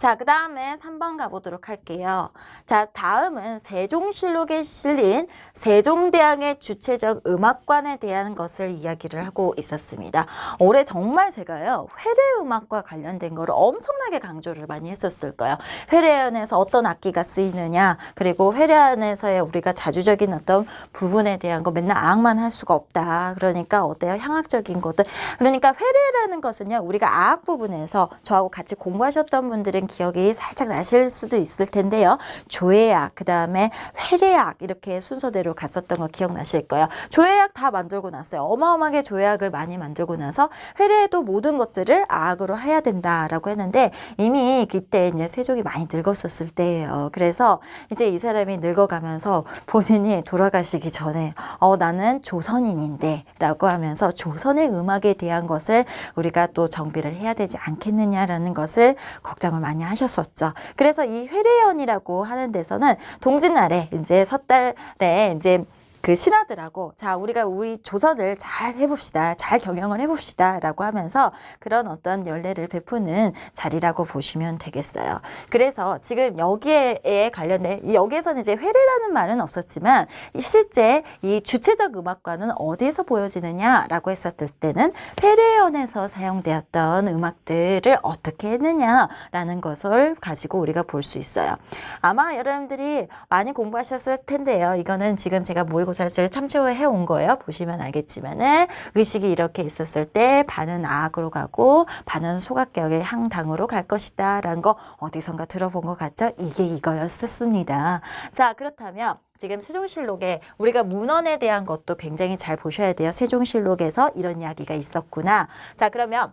자, 그 다음에 3번 가보도록 할게요. 자, 다음은 세종실록에 실린 세종대왕의 주체적 음악관에 대한 것을 이야기를 하고 있었습니다. 올해 정말 제가요, 회례음악과 관련된 거를 엄청나게 강조를 많이 했었을 거예요. 회례안에서 어떤 악기가 쓰이느냐, 그리고 회례안에서의 우리가 자주적인 어떤 부분에 대한 거 맨날 악만 할 수가 없다. 그러니까 어때요? 향악적인 것들. 그러니까 회례라는 것은요, 우리가 악악 부분에서 저하고 같이 공부하셨던 분들은 기억이 살짝 나실 수도 있을 텐데요. 조예악, 그 다음에 회례악 이렇게 순서대로 갔었던 거 기억나실 거예요. 조예악 다 만들고 났어요. 어마어마하게 조예악을 많이 만들고 나서 회례도 모든 것들을 악으로 해야 된다라고 했는데 이미 그때 이제 세종이 많이 늙었었을 때예요. 그래서 이제 이 사람이 늙어가면서 본인이 돌아가시기 전에 나는 조선인인데 라고 하면서 조선의 음악에 대한 것을 우리가 또 정비를 해야 되지 않겠느냐라는 것을 걱정을 많이 하셨었죠. 그래서 이 회례연이라고 하는 데서는 동짓날에 이제 섣달에 이제 그 신하들하고 자 우리가 우리 조선을 잘 해봅시다. 잘 경영을 해봅시다. 라고 하면서 그런 어떤 연례를 베푸는 자리라고 보시면 되겠어요. 그래서 지금 여기에 관련된 여기에서는 이제 회례라는 말은 없었지만 실제 이 주체적 음악과는 어디에서 보여지느냐라고 했었을 때는 회례연에서 사용되었던 음악들을 어떻게 했느냐라는 것을 가지고 우리가 볼 수 있어요. 아마 여러분들이 많이 공부하셨을 텐데요. 이거는 지금 제가 모의고사를 참조해 온 거예요. 보시면 알겠지만은 의식이 이렇게 있었을 때 반은 악으로 가고 반은 소각격의 향당으로 갈 것이다 라는 거 어디선가 들어본 것 같죠? 이게 이거였었습니다. 자, 그렇다면 지금 세종실록에 우리가 문헌에 대한 것도 굉장히 잘 보셔야 돼요. 세종실록에서 이런 이야기가 있었구나. 자, 그러면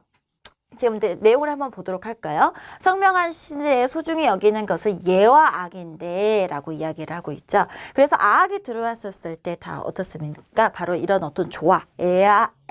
지금 내용을 한번 보도록 할까요? 성명한 시대에 소중히 여기는 것은 예와 악인데 라고 이야기를 하고 있죠. 그래서 악이 들어왔었을 때 다 어떻습니까? 바로 이런 어떤 조화,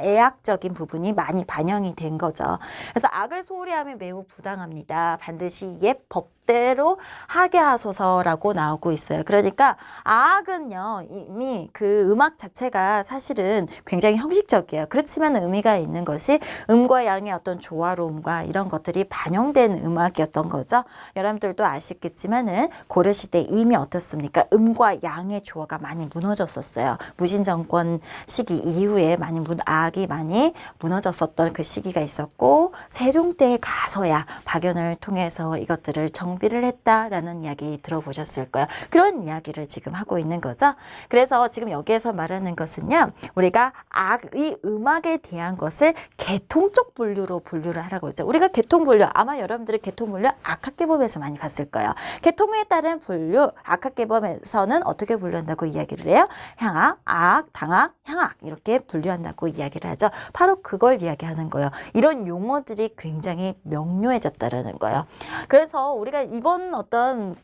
애악적인 부분이 많이 반영이 된 거죠. 그래서 악을 소홀히 하면 매우 부당합니다. 반드시 옛 법대로 하게 하소서라고 나오고 있어요. 그러니까 악은요 이미 그 음악 자체가 사실은 굉장히 형식적이에요. 그렇지만 의미가 있는 것이 음과 양의 어떤 조화로움과 이런 것들이 반영된 음악이었던 거죠. 여러분들도 아시겠지만은 고려시대 이미 어떻습니까? 음과 양의 조화가 많이 무너졌었어요. 무신정권 시기 이후에 악이 많이 무너졌었던 그 시기가 있었고 세종 때에 가서야 박연을 통해서 이것들을 정비를 했다라는 이야기 들어보셨을 거예요. 그런 이야기를 지금 하고 있는 거죠. 그래서 지금 여기에서 말하는 것은요. 우리가 악의 음악에 대한 것을 계통적 분류로 분류를 하라고 했죠. 우리가 계통분류 아마 여러분들이 계통분류 악학계범에서 많이 봤을 거예요. 계통에 따른 분류 악학계범에서는 어떻게 분류한다고 이야기를 해요? 향악, 악, 당악, 향악 이렇게 분류한다고 이야기를 하죠. 바로 그걸 이야기하는 거예요. 이런 용어들이 굉장히 명료해졌다라는 거예요. 그래서 우리가 이번 어떤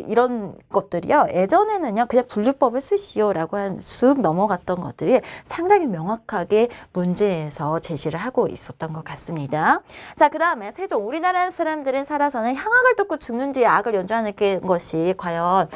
이런 것들이요. 예전에는요. 그냥 분류법을 쓰시오라고 한 쑥 넘어갔던 것들이 상당히 명확하게 문제에서 제시를 하고 있었던 것 같습니다. 자, 그 다음에 세종. 우리나라 사람들은 살아서는 향악을 듣고 죽는 뒤에 악을 연주하는 것이 과연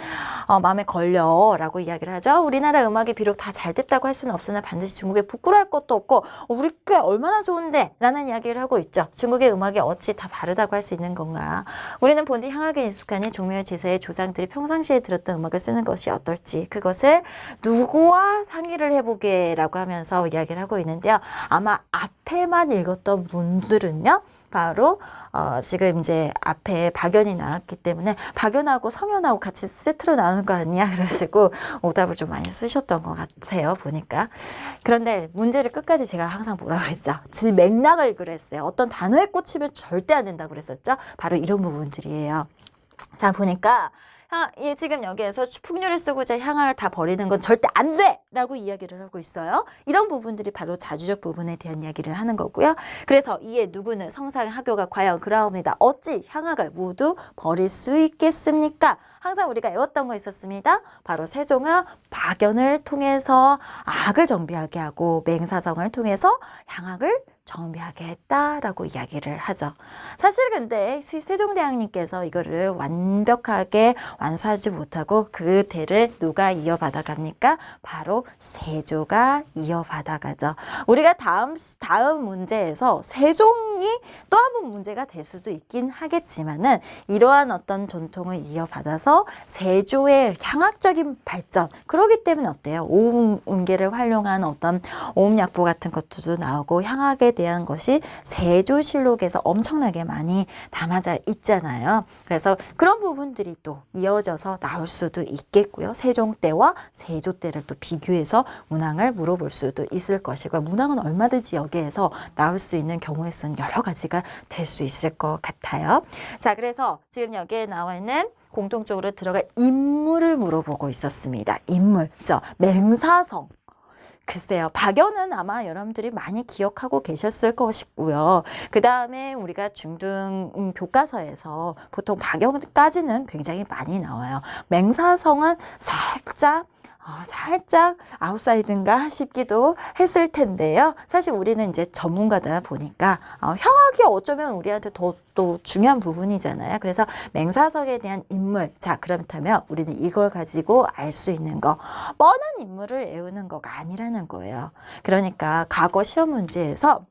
마음에 걸려 라고 이야기를 하죠. 우리나라 음악이 비록 다 잘 됐다고 할 수는 없으나 반드시 중국에 부끄러워할 것도 없고 우리 꽤 얼마나 좋은데 라는 이야기를 하고 있죠. 중국의 음악이 어찌 다 바르다고 할 수 있는 건가. 우리는 본디 향악에 익숙하니 종묘 제사의 조상들이 평상시에 들었던 음악을 쓰는 것이 어떨지 그것을 누구와 상의를 해보게 라고 하면서 이야기를 하고 있는데요. 아마 앞에만 읽었던 분들은요. 바로 지금 이제 앞에 박연이 나왔기 때문에 박연하고 성연하고 같이 세트로 나오는 거 아니야? 그러시고 오답을 좀 많이 쓰셨던 것 같아요. 보니까. 그런데 문제를 끝까지 제가 항상 뭐라고 그랬죠? 맥락을 그랬어요. 어떤 단어에 꽂히면 절대 안 된다고 그랬었죠? 바로 이런 부분들이에요. 자, 보니까 지금 여기에서 풍류를 쓰고자 향을 다 버리는 건 절대 안 돼! 라고 이야기를 하고 있어요. 이런 부분들이 바로 자주적 부분에 대한 이야기를 하는 거고요. 그래서 이에 누구는 성상 하교가 과연 그라옵니다. 어찌 향악을 모두 버릴 수 있겠습니까? 항상 우리가 외웠던 거 있었습니다. 바로 세종은 박연을 통해서 악을 정비하게 하고 맹사성을 통해서 향악을 정비하겠다라고 이야기를 하죠. 사실 근데 세종대왕님께서 이거를 완벽하게 완수하지 못하고 그 대를 누가 이어받아 갑니까? 바로 세조가 이어받아 가죠. 우리가 다음 문제에서 세종이 또 한 번 문제가 될 수도 있긴 하겠지만은 이러한 어떤 전통을 이어받아서 세조의 향학적인 발전, 그러기 때문에 어때요? 오음계를 활용한 어떤 오음약보 같은 것들도 나오고 향학에 대한 것이 세조실록에서 엄청나게 많이 담아져 있잖아요. 그래서 그런 부분들이 또 이어져서 나올 수도 있겠고요. 세종 때와 세조 때를 또 비교해서 문항을 물어볼 수도 있을 것이고, 문항은 얼마든지 여기에서 나올 수 있는 경우의 수는 여러 가지가 될 수 있을 것 같아요. 자, 그래서 지금 여기에 나와 있는 공통적으로 들어갈 인물을 물어보고 있었습니다. 인물, 그죠? 맹사성. 글쎄요, 박연은 아마 여러분들이 많이 기억하고 계셨을 것이고요. 그 다음에 우리가 중등 교과서에서 보통 박연까지는 굉장히 많이 나와요. 맹사성은 살짝 아웃사이드인가 싶기도 했을 텐데요. 사실 우리는 이제 전문가다 보니까 향학이 어쩌면 우리한테 또 중요한 부분이잖아요. 그래서 맹사성에 대한 인물, 자 그렇다면 우리는 이걸 가지고 알 수 있는 거, 뻔한 인물을 외우는 거가 아니라는 거예요. 그러니까 과거 시험 문제에서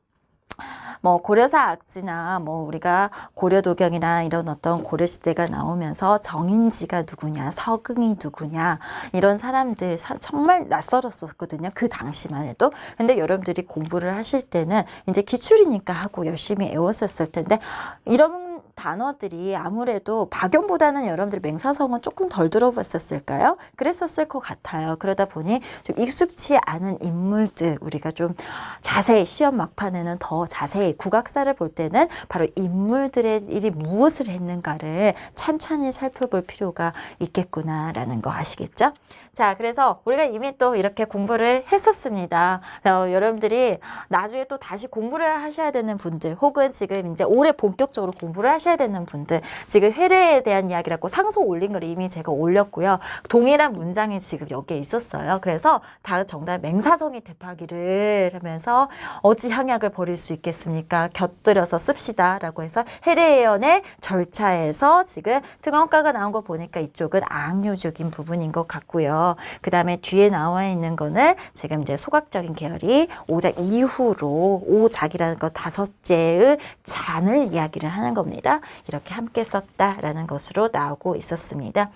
뭐 고려사학지나 뭐 우리가 고려도경이나 이런 어떤 고려시대가 나오면서 정인지가 누구냐, 서긍이 누구냐, 이런 사람들 정말 낯설었었거든요. 그 당시만 해도. 근데 여러분들이 공부를 하실 때는 이제 기출이니까 하고 열심히 외웠었을 텐데, 이런 단어들이 아무래도 박연보다는 여러분들 맹사성은 조금 덜 들어봤었을까요? 그랬었을 것 같아요. 그러다 보니 좀 익숙치 않은 인물들, 우리가 좀 자세히 시험 막판에는 더 자세히 국악사를 볼 때는 바로 인물들의 일이 무엇을 했는가를 찬찬히 살펴볼 필요가 있겠구나라는 거 아시겠죠? 자, 그래서 우리가 이미 또 이렇게 공부를 했었습니다. 여러분들이 나중에 또 다시 공부를 하셔야 되는 분들, 혹은 지금 이제 올해 본격적으로 공부를 하셔야 되는 분들, 지금 회례에 대한 이야기라고 상소 올린 걸 이미 제가 올렸고요. 동일한 문장이 지금 여기에 있었어요. 그래서 다음 정답 맹사성이 대파기를 하면서 어찌 향약을 버릴 수 있겠습니까? 곁들여서 씁시다 라고 해서 회례예언의 절차에서 지금 등원가가 나온 거 보니까 이쪽은 악류적인 부분인 것 같고요. 그 다음에 뒤에 나와 있는 거는 지금 이제 소각적인 계열이 오작 이후로 오작이라는 거 다섯째의 잔을 이야기를 하는 겁니다. 이렇게 함께 썼다라는 것으로 나오고 있었습니다.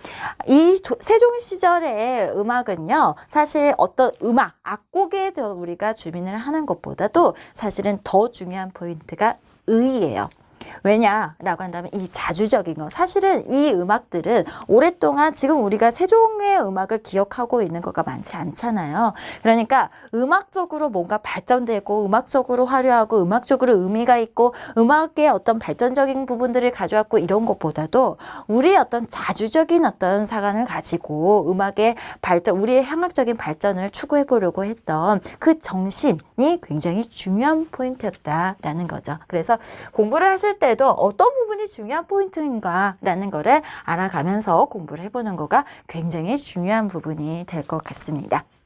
이 세종 시절의 음악은요, 사실 어떤 음악, 악곡에 더 우리가 주민을 하는 것보다도 사실은 더 중요한 포인트가 의예요. 왜냐라고 한다면 이 자주적인 거, 사실은 이 음악들은 오랫동안 지금 우리가 세종의 음악을 기억하고 있는 거가 많지 않잖아요. 그러니까 음악적으로 뭔가 발전되고 음악적으로 화려하고 음악적으로 의미가 있고 음악의 어떤 발전적인 부분들을 가져왔고 이런 것보다도 우리의 어떤 자주적인 어떤 사관을 가지고 음악의 발전, 우리의 향학적인 발전을 추구해 보려고 했던 그 정신이 굉장히 중요한 포인트였다라는 거죠. 그래서 공부를 하실 때도 어떤 부분이 중요한 포인트인가라는 거를 알아가면서 공부를 해보는 거가 굉장히 중요한 부분이 될 것 같습니다.